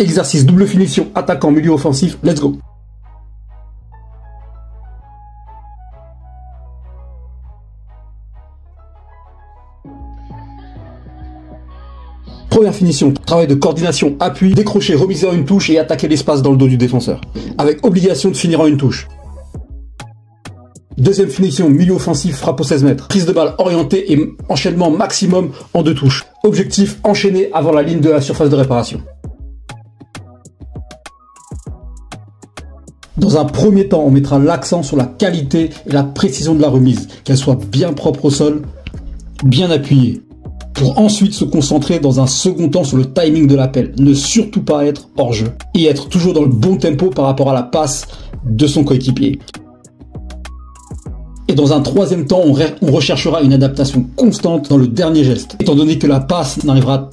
Exercice double finition, attaquant, milieu offensif, let's go. Première finition, travail de coordination, appui, décrocher, remiser en une touche et attaquer l'espace dans le dos du défenseur, avec obligation de finir en une touche. Deuxième finition, milieu offensif, frappe au 16 mètres. Prise de balle orientée et enchaînement maximum en 2 touches. Objectif, enchaîner avant la ligne de la surface de réparation. Dans un premier temps, on mettra l'accent sur la qualité et la précision de la remise, qu'elle soit bien propre au sol, bien appuyée, pour ensuite se concentrer dans un second temps sur le timing de l'appel, ne surtout pas être hors jeu, et être toujours dans le bon tempo par rapport à la passe de son coéquipier. Et dans un troisième temps, on recherchera une adaptation constante dans le dernier geste, étant donné que la passe n'arrivera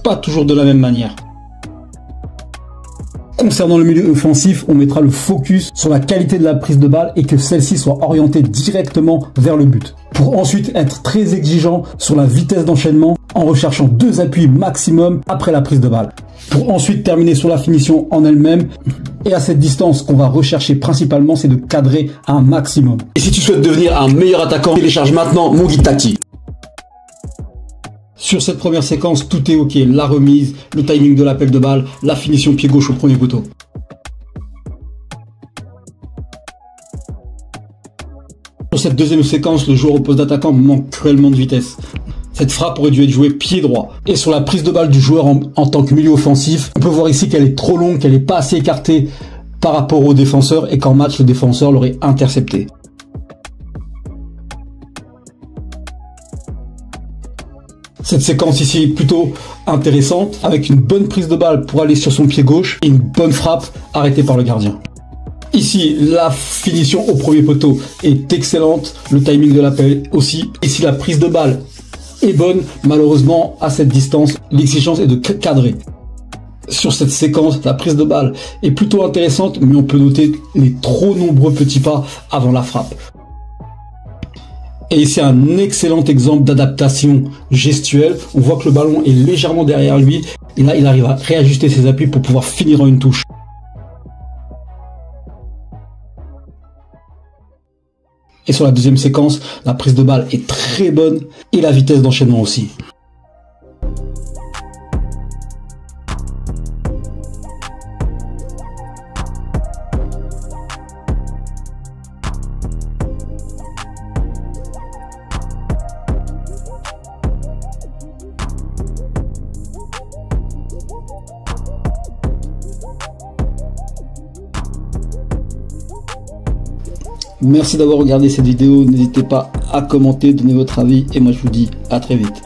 pas toujours de la même manière. Concernant le milieu offensif, on mettra le focus sur la qualité de la prise de balle et que celle-ci soit orientée directement vers le but. Pour ensuite être très exigeant sur la vitesse d'enchaînement en recherchant 2 appuis maximum après la prise de balle. Pour ensuite terminer sur la finition en elle-même. Et à cette distance, qu'on va rechercher principalement, c'est de cadrer un maximum. Et si tu souhaites devenir un meilleur attaquant, télécharge maintenant mon guide tactique. Sur cette première séquence, tout est ok. La remise, le timing de l'appel de balle, la finition pied gauche au premier poteau. Sur cette deuxième séquence, le joueur au poste d'attaquant manque cruellement de vitesse. Cette frappe aurait dû être jouée pied droit. Et sur la prise de balle du joueur en tant que milieu offensif, on peut voir ici qu'elle est trop longue, qu'elle n'est pas assez écartée par rapport au défenseur et qu'en match, le défenseur l'aurait intercepté. Cette séquence ici est plutôt intéressante, avec une bonne prise de balle pour aller sur son pied gauche et une bonne frappe arrêtée par le gardien. Ici, la finition au premier poteau est excellente, le timing de l'appel aussi. Ici, la prise de balle est bonne, malheureusement, à cette distance, l'exigence est de cadrer. Sur cette séquence, la prise de balle est plutôt intéressante, mais on peut noter les trop nombreux petits pas avant la frappe. Et c'est un excellent exemple d'adaptation gestuelle. On voit que le ballon est légèrement derrière lui. Et là, il arrive à réajuster ses appuis pour pouvoir finir en une touche. Et sur la deuxième séquence, la prise de balle est très bonne et la vitesse d'enchaînement aussi. Merci d'avoir regardé cette vidéo, n'hésitez pas à commenter, donner votre avis et moi je vous dis à très vite.